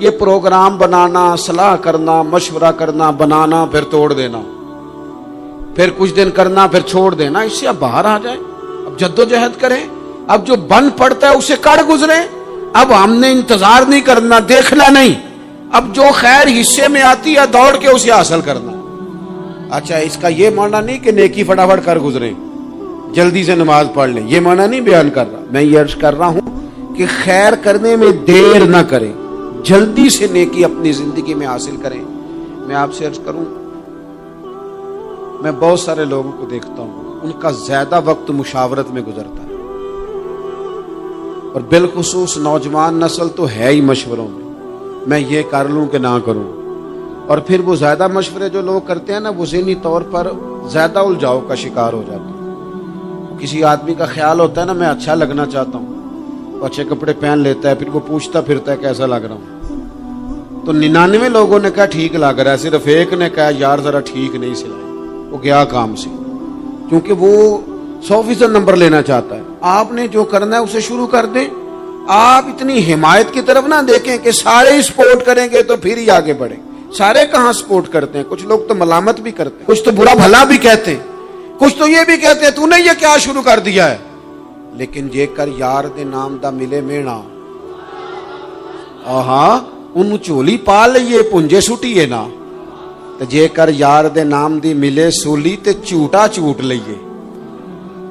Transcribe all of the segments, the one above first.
یہ پروگرام بنانا، صلاح کرنا، مشورہ کرنا، بنانا پھر توڑ دینا، پھر کچھ دن کرنا پھر چھوڑ دینا، اس سے اب باہر آ جائیں، اب جدوجہد کریں، اب جو بن پڑتا ہے اسے کر گزریں۔ اب ہم نے انتظار نہیں کرنا، دیکھنا نہیں، اب جو خیر حصے میں آتی ہے دوڑ کے اسے حاصل کرنا۔ اچھا، اس کا یہ معنی نہیں کہ نیکی فٹافٹ کر گزریں، جلدی سے نماز پڑھ لیں، یہ معنی نہیں بیان کر رہا۔ میں یہ عرض کر رہا ہوں کہ خیر کرنے میں دیر نہ کریں، جلدی سے نیکی اپنی زندگی میں حاصل کریں۔ میں آپ سے عرض کروں، میں بہت سارے لوگوں کو دیکھتا ہوں، ان کا زیادہ وقت مشاورت میں گزرتا ہے، اور بالخصوص نوجوان نسل تو ہے ہی مشوروں میں یہ کر لوں کہ نہ کروں، اور پھر وہ زیادہ مشورے جو لوگ کرتے ہیں نا، وہ ذہنی طور پر زیادہ الجھاؤ کا شکار ہو جاتے ہیں۔ کسی آدمی کا خیال ہوتا ہے نا، میں اچھا لگنا چاہتا ہوں، وہ اچھے کپڑے پہن لیتا ہے، پھر وہ پوچھتا پھرتا ہے کیسا لگ رہا ہوں، تو 99 لوگوں نے کہا ٹھیک لگ رہا ہے، صرف ایک نے کہا یار ذرا ٹھیک نہیں سلائی، وہ گیا کام سے، کیونکہ وہ 100% نمبر لینا چاہتا ہے۔ آپ نے جو کرنا ہے اسے شروع کر دیں، آپ اتنی حمایت کی طرف نہ دیکھیں کہ سارے سپورٹ کریں گے تو پھر ہی آگے بڑھیں۔ سارے کہاں سپورٹ کرتے ہیں، کچھ لوگ تو ملامت بھی کرتے ہیں، کچھ تو برا بھلا بھی کہتے ہیں، کچھ تو یہ بھی کہتے ہیں تو نے یہ کیا شروع کر دیا ہے۔ لیکن جے کر یار دے نام دا ملے مینا، ہاں ان چولی پا لئیے پنجے سٹیے نا، جے کر یار دے نام دی ملے سولی تے چوٹا چوٹ لئیے،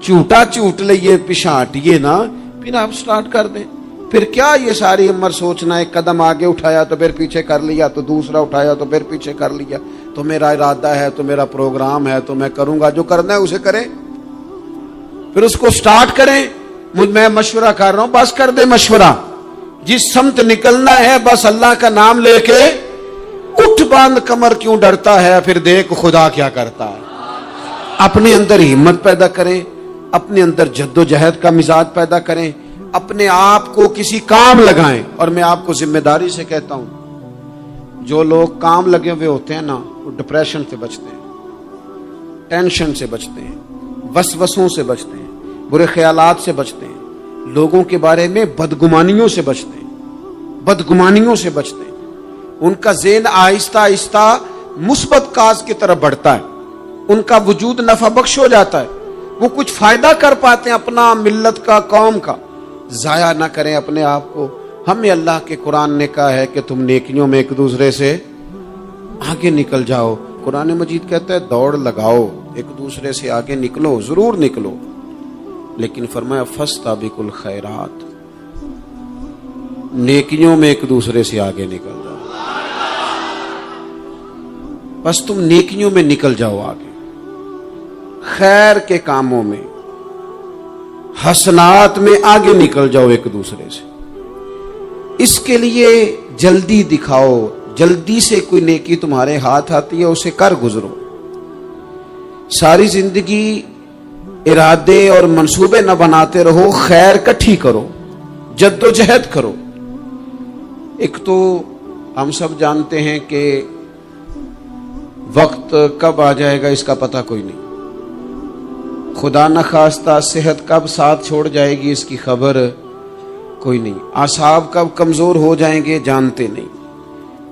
چوٹا چوٹ لئیے پچھاٹیے نا، پھر آپ سٹارٹ کر دیں۔ پھر کیا یہ ساری عمر سوچنا، ایک قدم آگے اٹھایا تو پھر پیچھے کر لیا، تو دوسرا اٹھایا تو پھر پیچھے کر لیا، تو میرا ارادہ ہے، تو میرا پروگرام ہے، تو میں کروں گا، جو کرنا ہے اسے کریں، پھر اس کو سٹارٹ کریں۔ میں مشورہ کر رہا ہوں، بس کر دے مشورہ، جس سمت نکلنا ہے بس اللہ کا نام لے کے اٹھ باندھ کمر، کیوں ڈرتا ہے، پھر دیکھ خدا کیا کرتا ہے۔ اپنے اندر ہمت پیدا کریں، اپنے اندر جد و جہد کا مزاج پیدا کریں، اپنے آپ کو کسی کام لگائیں۔ اور میں آپ کو ذمہ داری سے کہتا ہوں، جو لوگ کام لگے ہوئے ہوتے ہیں نا، وہ ڈپریشن سے بچتے ہیں، ٹینشن سے بچتے ہیں، وسوسوں سے بچتے ہیں، برے خیالات سے بچتے ہیں، لوگوں کے بارے میں بدگمانیوں سے بچتے ہیں، بدگمانیوں سے بچتے ہیں۔ ان کا ذہن آہستہ آہستہ مثبت کاز کی طرف بڑھتا ہے، ان کا وجود نفع بخش ہو جاتا ہے، وہ کچھ فائدہ کر پاتے ہیں اپنا، ملت کا، قوم کا۔ ضائع نہ کریں اپنے آپ کو۔ ہمیں اللہ کے قرآن نے کہا ہے کہ تم نیکیوں میں ایک دوسرے سے آگے نکل جاؤ۔ قرآن مجید کہتا ہے دوڑ لگاؤ، ایک دوسرے سے آگے نکلو، ضرور نکلو، لیکن فرمایا فاستبقوا الخیرات، نیکیوں میں ایک دوسرے سے آگے نکل جاؤ۔ بس تم نیکیوں میں نکل جاؤ آگے، خیر کے کاموں میں، حسنات میں آگے نکل جاؤ ایک دوسرے سے۔ اس کے لیے جلدی دکھاؤ، جلدی سے کوئی نیکی تمہارے ہاتھ آتی ہے اسے کر گزرو۔ ساری زندگی ارادے اور منصوبے نہ بناتے رہو، خیر کٹھی کرو، جد و جہد کرو۔ ایک تو ہم سب جانتے ہیں کہ وقت کب آ جائے گا اس کا پتہ کوئی نہیں، خدا نخواستہ صحت کب ساتھ چھوڑ جائے گی اس کی خبر کوئی نہیں، اعصاب کب کمزور ہو جائیں گے جانتے نہیں،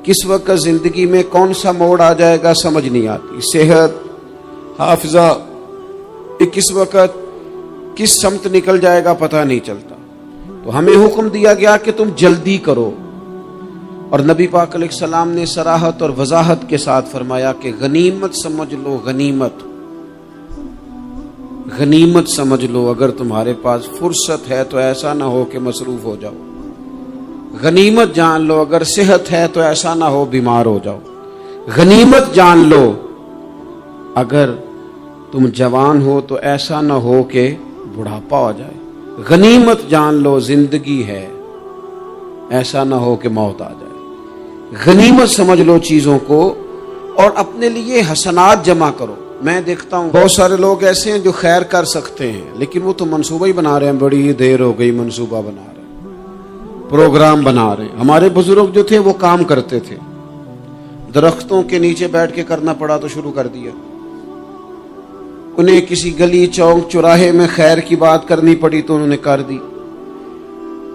کس وقت زندگی میں کون سا موڑ آ جائے گا سمجھ نہیں آتی، صحت، حافظہ کس وقت کس سمت نکل جائے گا پتہ نہیں چلتا۔ تو ہمیں حکم دیا گیا کہ تم جلدی کرو، اور نبی پاک علیہ السلام نے صراحت اور وضاحت کے ساتھ فرمایا کہ غنیمت سمجھ لو، غنیمت غنیمت سمجھ لو، اگر تمہارے پاس فرصت ہے تو ایسا نہ ہو کہ مصروف ہو جاؤ، غنیمت جان لو، اگر صحت ہے تو ایسا نہ ہو بیمار ہو جاؤ، غنیمت جان لو، اگر تم جوان ہو تو ایسا نہ ہو کہ بڑھاپا ہو جائے، غنیمت جان لو زندگی ہے، ایسا نہ ہو کہ موت آ جائے، غنیمت سمجھ لو چیزوں کو، اور اپنے لیے حسنات جمع کرو۔ میں دیکھتا ہوں بہت سارے لوگ ایسے ہیں جو خیر کر سکتے ہیں لیکن وہ تو منصوبہ ہی بنا رہے ہیں، بڑی دیر ہو گئی منصوبہ بنا رہے ہیں، پروگرام بنا رہے ہیں۔ ہمارے بزرگ جو تھے وہ کام کرتے تھے، درختوں کے نیچے بیٹھ کے کرنا پڑا تو شروع کر دیا، انہیں کسی گلی چوک چوراہے میں خیر کی بات کرنی پڑی تو انہوں نے کر دی،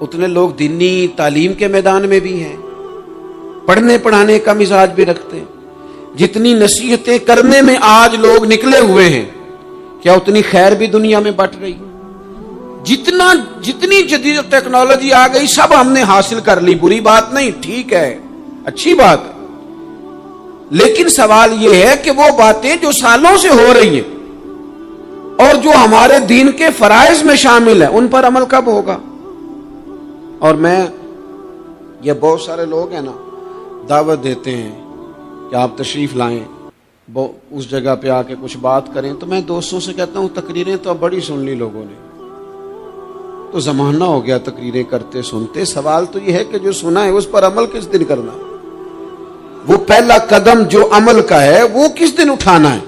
اتنے لوگ دینی تعلیم کے میدان میں بھی ہیں، پڑھنے پڑھانے کا مزاج بھی رکھتے ہیں۔ جتنی نصیحتیں کرنے میں آج لوگ نکلے ہوئے ہیں، کیا اتنی خیر بھی دنیا میں بٹ رہی؟ جتنی جدید ٹیکنالوجی آ گئی سب ہم نے حاصل کر لی، بری بات نہیں، ٹھیک ہے، اچھی بات ہے، لیکن سوال یہ ہے کہ وہ باتیں جو سالوں سے ہو رہی ہیں اور جو ہمارے دین کے فرائض میں شامل ہیں ان پر عمل کب ہوگا؟ اور یہ بہت سارے لوگ ہیں نا، دعوت دیتے ہیں کہ آپ تشریف لائیں، اس جگہ پہ آ کے کچھ بات کریں، تو میں دوستوں سے کہتا ہوں تقریریں تو اب بڑی سن لی لوگوں نے، تو زمانہ ہو گیا تقریریں کرتے سنتے۔ سوال تو یہ ہے کہ جو سنا ہے اس پر عمل کس دن کرنا ہے؟ وہ پہلا قدم جو عمل کا ہے وہ کس دن اٹھانا ہے؟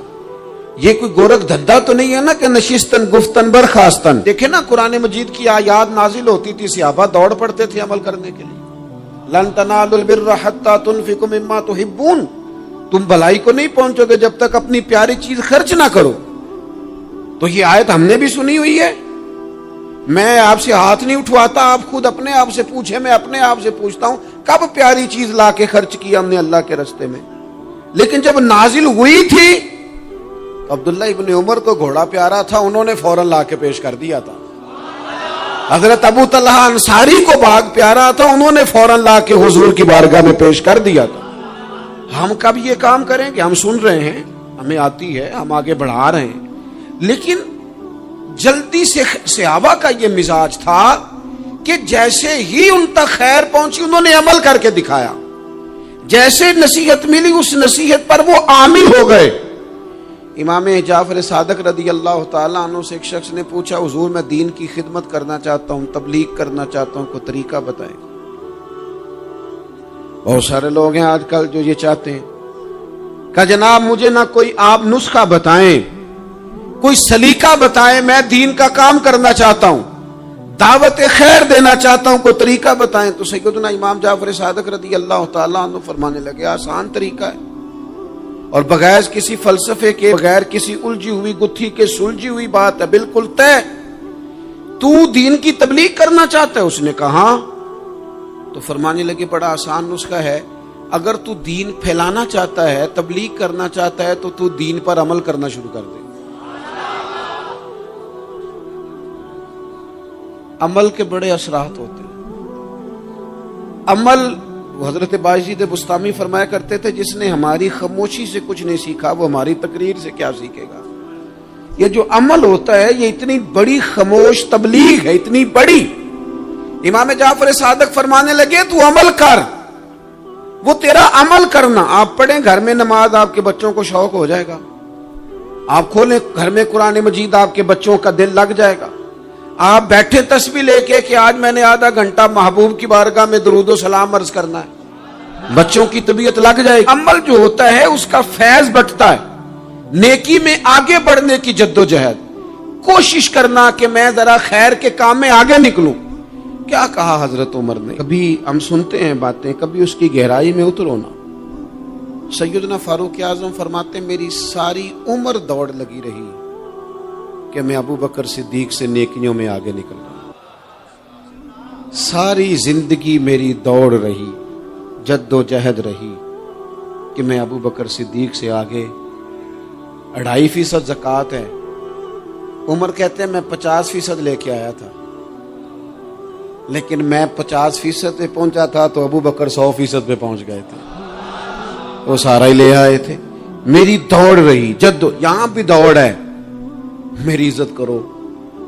یہ کوئی گورکھ دھندا تو نہیں ہے نا کہ نشستن گفتن برخاستن۔ دیکھیں نا قرآن مجید کی آیات نازل ہوتی تھی، صحابہ دوڑ پڑتے تھے عمل کرنے کے لیے۔ لن تنالوا البر حتى تنفقوا مما تحبون، تم بھلائی کو نہیں پہنچو گے جب تک اپنی پیاری چیز خرچ نہ کرو۔ تو یہ آیت ہم نے بھی سنی ہوئی ہے، میں آپ سے ہاتھ نہیں اٹھواتا، آپ خود اپنے آپ سے پوچھیں، میں اپنے آپ سے پوچھتا ہوں کب پیاری چیز لا کے خرچ کی ہم نے اللہ کے راستے میں؟ لیکن جب نازل ہوئی تھی عبداللہ ابن عمر کو گھوڑا پیارا تھا، انہوں نے فوراً لا کے پیش کر دیا تھا۔ حضرت ابو طلحہ انصاری کو باغ پیارا تھا، انہوں نے فوراً لا کے حضور کی بارگاہ میں پیش کر دیا تھا۔ ہم کب یہ کام کریں کہ ہم سن رہے ہیں، ہمیں آتی ہے، ہم آگے بڑھا رہے ہیں، لیکن جلدی سے صحابہ کا یہ مزاج تھا کہ جیسے ہی ان تک خیر پہنچی انہوں نے عمل کر کے دکھایا، جیسے نصیحت ملی اس نصیحت پر وہ عامل ہو گئے۔ امام جعفر صادق رضی اللہ تعالیٰ عنہ سے ایک شخص نے پوچھا، حضور میں دین کی خدمت کرنا چاہتا ہوں، تبلیغ کرنا چاہتا ہوں، کوئی طریقہ بتائیں۔ بہت سارے لوگ ہیں آج کل جو یہ چاہتے ہیں کہ جناب مجھے نہ کوئی آپ نسخہ بتائیں، کوئی سلیقہ بتائیں، میں دین کا کام کرنا چاہتا ہوں، دعوت خیر دینا چاہتا ہوں، کوئی طریقہ بتائیں۔ تو سیدنا امام جعفر صادق رضی اللہ تعالیٰ عنہ فرمانے لگے، آسان طریقہ ہے، اور بغیر کسی فلسفے کے، بغیر کسی الجھی ہوئی گتھی کے سلجھی ہوئی بات ہے، بالکل طے۔ تو دین کی تبلیغ کرنا چاہتا ہے؟ اس نے کہا، تو فرمانے لگے بڑا آسان نسخہ ہے، اگر تو دین پھیلانا چاہتا ہے، تبلیغ کرنا چاہتا ہے، تو دین پر عمل کرنا شروع کر دے۔ عمل کے بڑے اثرات ہوتے ہیں۔ عمل، حضرت باجید بستامی فرمایا کرتے تھے، جس نے ہماری خاموشی سے کچھ نہیں سیکھا وہ ہماری تقریر سے کیا سیکھے گا۔ یہ جو عمل ہوتا ہے یہ اتنی بڑی خاموش تبلیغ ہے، اتنی بڑی۔ امام جعفر صادق فرمانے لگے تو عمل کر، وہ تیرا عمل کرنا۔ آپ پڑھیں گھر میں نماز، آپ کے بچوں کو شوق ہو جائے گا، آپ کھولیں گھر میں قرآن مجید، آپ کے بچوں کا دل لگ جائے گا۔ آپ بیٹھے تسبیح لے کے کہ آج میں نے آدھا گھنٹہ محبوب کی بارگاہ میں درود و سلام عرض کرنا ہے، بچوں کی طبیعت لگ جائے گی۔ عمل جو ہوتا ہے اس کا فیض بٹتا ہے، نیکی میں آگے بڑھنے کی جدوجہد، کوشش کرنا کہ میں ذرا خیر کے کام میں آگے نکلوں۔ کیا کہا حضرت عمر نے؟ کبھی ہم سنتے ہیں باتیں، کبھی اس کی گہرائی میں اترو نا۔ سیدنا فاروق اعظم فرماتے ہیں میری ساری عمر دوڑ لگی رہی کہ میں ابو بکر صدیق سے نیکیوں میں آگے نکل رہا، ساری زندگی میری دوڑ رہی، جد و جہد رہی کہ میں ابو بکر صدیق سے آگے۔ 2.5% زکوٰۃ ہے، عمر کہتے ہیں میں 50% لے کے آیا تھا، لیکن میں 50% پہ پہنچا تھا تو ابو بکر 100% پہ پہنچ گئے تھے، وہ سارا ہی لے آئے تھے۔ میری دوڑ رہی، یہاں بھی دوڑ ہے، میری عزت کرو،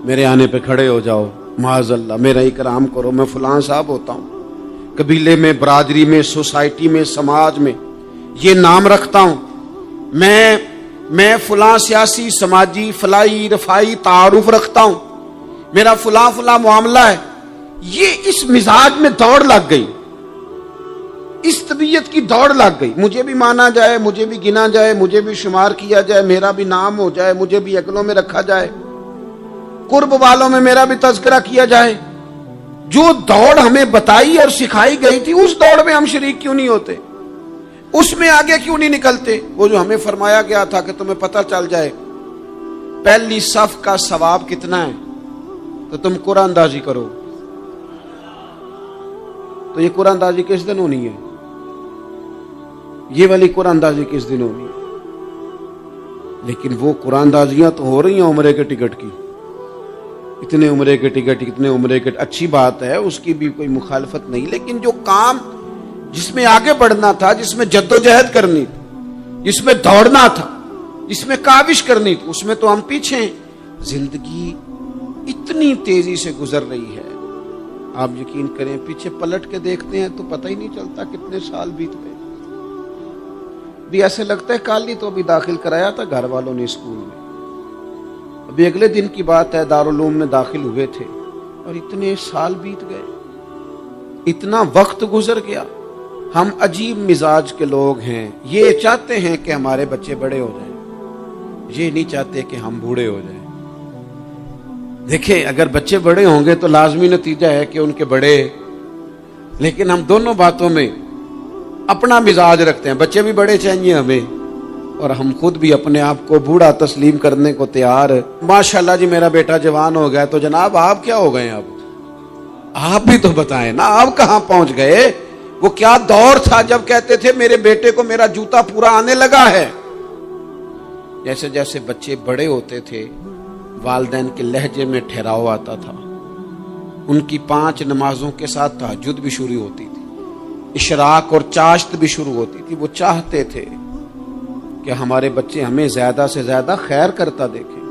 میرے آنے پہ کھڑے ہو جاؤ، معاذ اللہ میرا اکرام کرو، میں فلاں صاحب ہوتا ہوں، قبیلے میں، برادری میں، سوسائٹی میں، سماج میں یہ نام رکھتا ہوں، میں فلاں سیاسی، سماجی، فلاحی، رفائی تعارف رکھتا ہوں، میرا فلاں معاملہ ہے۔ یہ اس مزاج میں دوڑ لگ گئی، اس طبیعت کی دوڑ لگ گئی، مجھے بھی مانا جائے، مجھے بھی گنا جائے، مجھے بھی شمار کیا جائے، میرا بھی نام ہو جائے، مجھے بھی اگلوں میں رکھا جائے، قرب والوں میں میرا بھی تذکرہ کیا جائے۔ جو دوڑ ہمیں بتائی اور سکھائی گئی تھی اس دوڑ میں ہم شریک کیوں نہیں ہوتے؟ اس میں آگے کیوں نہیں نکلتے؟ وہ جو ہمیں فرمایا گیا تھا کہ تمہیں پتہ چل جائے پہلی صف کا ثواب کتنا ہے تو تم قرآن اندازی کرو، تو یہ قرآن اندازی کس دن ہونی ہے؟ یہ والی قرآن اندازی کس دن ہونی ہے؟ لیکن وہ قرآن اندازیاں تو ہو رہی ہیں عمرے کے ٹکٹ کی، اتنے عمرے کے ٹکٹ، اتنے عمرے کے، اچھی بات ہے، اس کی بھی کوئی مخالفت نہیں، لیکن جو کام جس میں آگے بڑھنا تھا، جس میں جدوجہد کرنی تھی، جس میں دوڑنا تھا، جس میں کاوش کرنی تھی، اس میں تو ہم پیچھے ہیں۔ زندگی اتنی تیزی سے گزر رہی ہے، آپ یقین کریں پیچھے پلٹ کے دیکھتے ہیں تو پتہ ہی نہیں چلتا کتنے سال بیت گئے۔ بھی ایسے لگتا ہے کل ہی تو ابھی داخل کرایا تھا گھر والوں نے اسکول میں، ابھی اگلے دن کی بات ہے دارالعلوم میں داخل ہوئے تھے اور اتنے سال بیت گئے، اتنا وقت گزر گیا۔ ہم عجیب مزاج کے لوگ ہیں، یہ چاہتے ہیں کہ ہمارے بچے بڑے ہو جائیں، یہ نہیں چاہتے کہ ہم بوڑھے ہو جائیں۔ دیکھیں اگر بچے بڑے ہوں گے تو لازمی نتیجہ ہے کہ ان کے بڑے، لیکن ہم دونوں باتوں میں اپنا مزاج رکھتے ہیں، بچے بھی بڑے چاہیے ہمیں اور ہم خود بھی اپنے آپ کو بوڑھا تسلیم کرنے کو تیار۔ ماشاءاللہ جی میرا بیٹا جوان ہو گیا، تو جناب آپ کیا ہو گئے؟ اب آپ بھی تو بتائیں نا، آپ کہاں پہنچ گئے؟ وہ کیا دور تھا جب کہتے تھے میرے بیٹے کو میرا جوتا پورا آنے لگا ہے۔ جیسے جیسے بچے بڑے ہوتے تھے والدین کے لہجے میں ٹھہراؤ آتا تھا، ان کی 5 نمازوں کے ساتھ تہجد بھی شروع ہوتی تھی، اشراق اور چاشت بھی شروع ہوتی تھی۔ وہ چاہتے تھے کہ ہمارے بچے ہمیں زیادہ سے زیادہ خیر کرتا دیکھیں،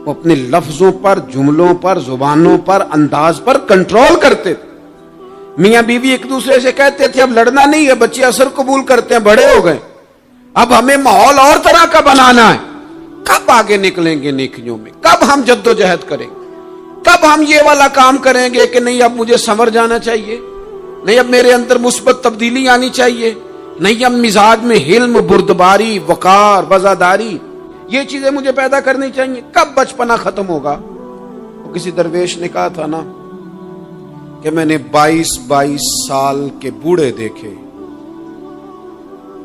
وہ اپنے لفظوں پر، جملوں پر، زبانوں پر، انداز پر کنٹرول کرتے تھے۔ میاں بیوی ایک دوسرے سے کہتے تھے اب لڑنا نہیں ہے، بچے اثر قبول کرتے ہیں، بڑے ہو گئے، اب ہمیں ماحول اور طرح کا بنانا ہے۔ کب آگے نکلیں گے نیکیوں میں؟ کب ہم جد و جہد کریں گے؟ کب ہم یہ والا کام کریں گے کہ نہیں اب مجھے سنور جانا چاہیے، نہیں اب میرے اندر مثبت تبدیلی آنی چاہیے، نہیں اب مزاج میں حلم، بردباری، وقار، وفاداری، یہ چیزیں مجھے پیدا کرنی چاہیے؟ کب بچپنا ختم ہوگا؟ وہ کسی درویش نے کہا تھا نا کہ میں نے 22 سال کے بوڑھے دیکھے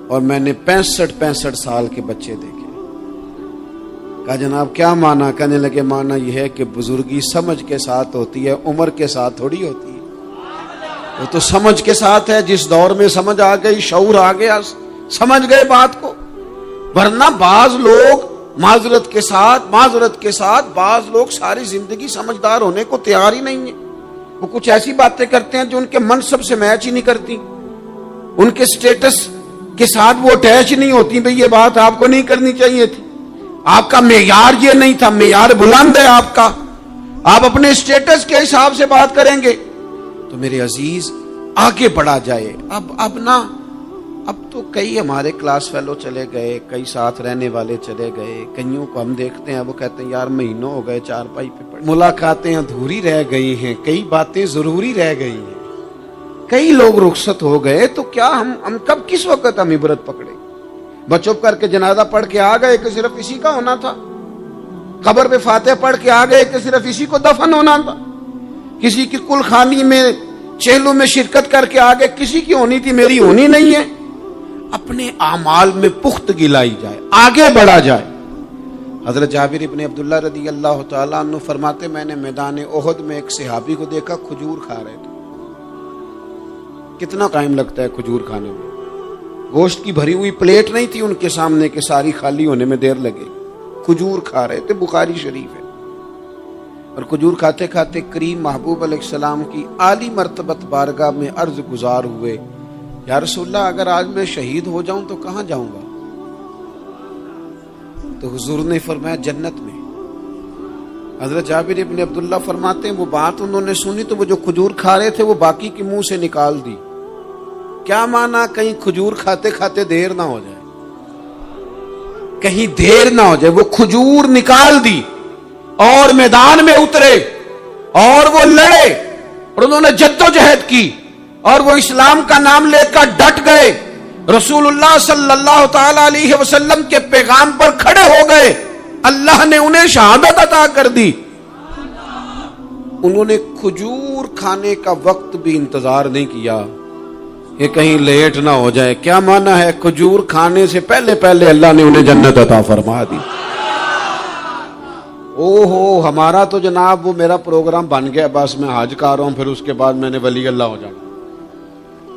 اور میں نے 65 سال کے بچے دیکھے۔ کہا جناب کیا مانا؟ کہنے لگے مانا یہ ہے کہ بزرگی سمجھ کے ساتھ ہوتی ہے، عمر کے ساتھ تھوڑی ہوتی ہے۔ وہ تو سمجھ کے ساتھ ہے، جس دور میں سمجھ آ گئی، شعور آ گیا، سمجھ گئے بات کو۔ ورنہ بعض لوگ معذرت کے ساتھ بعض لوگ ساری زندگی سمجھدار ہونے کو تیار ہی نہیں ہیں۔ وہ کچھ ایسی باتیں کرتے ہیں جو ان کے منصب سے میچ ہی نہیں کرتی، ان کے سٹیٹس کے ساتھ وہ اٹیچ نہیں ہوتی۔ بھئی یہ بات آپ کو نہیں کرنی چاہیے تھی، آپ کا معیار یہ نہیں تھا، معیار بلند ہے آپ کا، آپ اپنے سٹیٹس کے حساب سے بات کریں گے۔ تو میرے عزیز آگے بڑھا جائے۔ اب تو کئی ہمارے کلاس فیلو چلے گئے، کئی ساتھ رہنے والے چلے گئے، کئیوں کو ہم دیکھتے ہیں وہ کہتے ہیں یار مہینوں ہو گئے چارپائی پہ پڑے، ملاقاتیں ادھوری رہ گئی ہیں، کئی باتیں ضروری رہ گئی ہیں، کئی لوگ رخصت ہو گئے، تو کیا ہم کب کس وقت ہم عبرت پکڑے؟ بس چپ کر کے جنازہ پڑھ کے آ گئے کہ صرف اسی کا ہونا تھا، قبر پہ فاتحہ پڑھ کے آ گئے کہ صرف اسی کو دفن ہونا تھا، کسی کی کل خانی میں چہلوں میں شرکت کر کے آ گئے، کسی کی ہونی تھی میری ہونی نہیں ہے۔ اپنے اعمال میں پختگی لائی جائے، آگے بڑھا جائے۔ حضرت جابر ابن عبداللہ رضی اللہ تعالیٰ عنہ فرماتے میں نے میدان احد میں ایک صحابی کو دیکھا کھجور کھا رہے تھے۔ کتنا ٹائم لگتا ہے کھجور کھانے میں؟ گوشت کی بھری ہوئی پلیٹ نہیں تھی ان کے سامنے کہ ساری خالی ہونے میں دیر لگے، کھجور کھا رہے تھے، بخاری شریف ہے۔ اور کھجور کھاتے کھاتے کریم محبوب علیہ السلام کی عالی مرتبت بارگاہ میں عرض گزار ہوئے یا رسول اللہ اگر آج میں شہید ہو جاؤں تو کہاں جاؤں گا؟ تو حضور نے فرمایا جنت میں۔ حضرت جابر ابن عبداللہ فرماتے ہیں وہ بات انہوں نے سنی تو وہ جو کھجور کھا رہے تھے وہ باقی کے منہ سے نکال دی۔ کیا مانا؟ کہیں کھجور کھاتے کھاتے دیر نہ ہو جائے، کہیں دیر نہ ہو جائے۔ وہ کھجور نکال دی اور میدان میں اترے اور وہ لڑے اور انہوں نے جدوجہد کی اور وہ اسلام کا نام لے کر ڈٹ گئے، رسول اللہ صلی اللہ تعالی علیہ وسلم کے پیغام پر کھڑے ہو گئے، اللہ نے انہیں شہادت عطا کر دی۔ انہوں نے کھجور کھانے کا وقت بھی انتظار نہیں کیا کہ کہیں لیٹ نہ ہو جائے۔ کیا مانا ہے؟ کھجور کھانے سے پہلے پہلے اللہ نے انہیں جنت عطا فرما دی۔ ہمارا تو جناب وہ میرا پروگرام بن گیا، بس میں حج کر رہا ہوں، پھر اس کے بعد میں نے ولی اللہ ہو جانا۔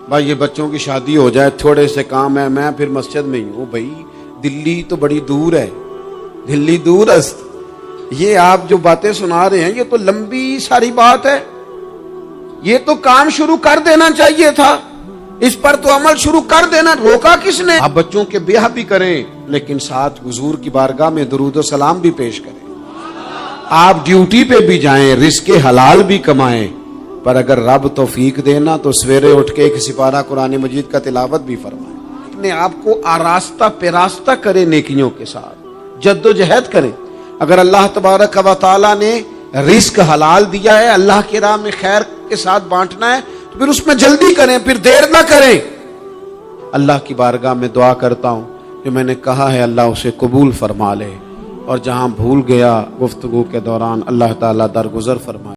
بھائی یہ بچوں کی شادی ہو جائے، تھوڑے سے کام ہے، میں پھر مسجد میں ہی ہوں۔ بھائی دلی تو بڑی دور ہے، دلی دور است، یہ آپ جو باتیں سنا رہے ہیں یہ تو لمبی ساری بات ہے، یہ تو کام شروع کر دینا چاہیے تھا، اس پر تو عمل شروع کر دینا، روکا کس نے؟ آپ بچوں کے بیاہ بھی کریں لیکن ساتھ حضور کی بارگاہ میں درود و سلام بھی پیش کریں، آپ ڈیوٹی پہ بھی جائیں، رزق حلال بھی کمائیں، پر اگر رب توفیق دینا تو سویرے اٹھ کے ایک سپارہ قرآن مجید کا تلاوت بھی فرمائیں، اپنے آپ کو آراستہ پیراستہ کریں، نیکیوں کے ساتھ جد و جہد کریں۔ اگر اللہ تبارک و تعالی نے رزق حلال دیا ہے، اللہ کی راہ میں خیر کے ساتھ بانٹنا ہے، تو پھر اس میں جلدی کریں، پھر دیر نہ کریں۔ اللہ کی بارگاہ میں دعا کرتا ہوں کہ میں نے کہا ہے اللہ اسے قبول فرما لے، اور جہاں بھول گیا گفتگو کے دوران اللہ تعالیٰ درگزر فرمائے۔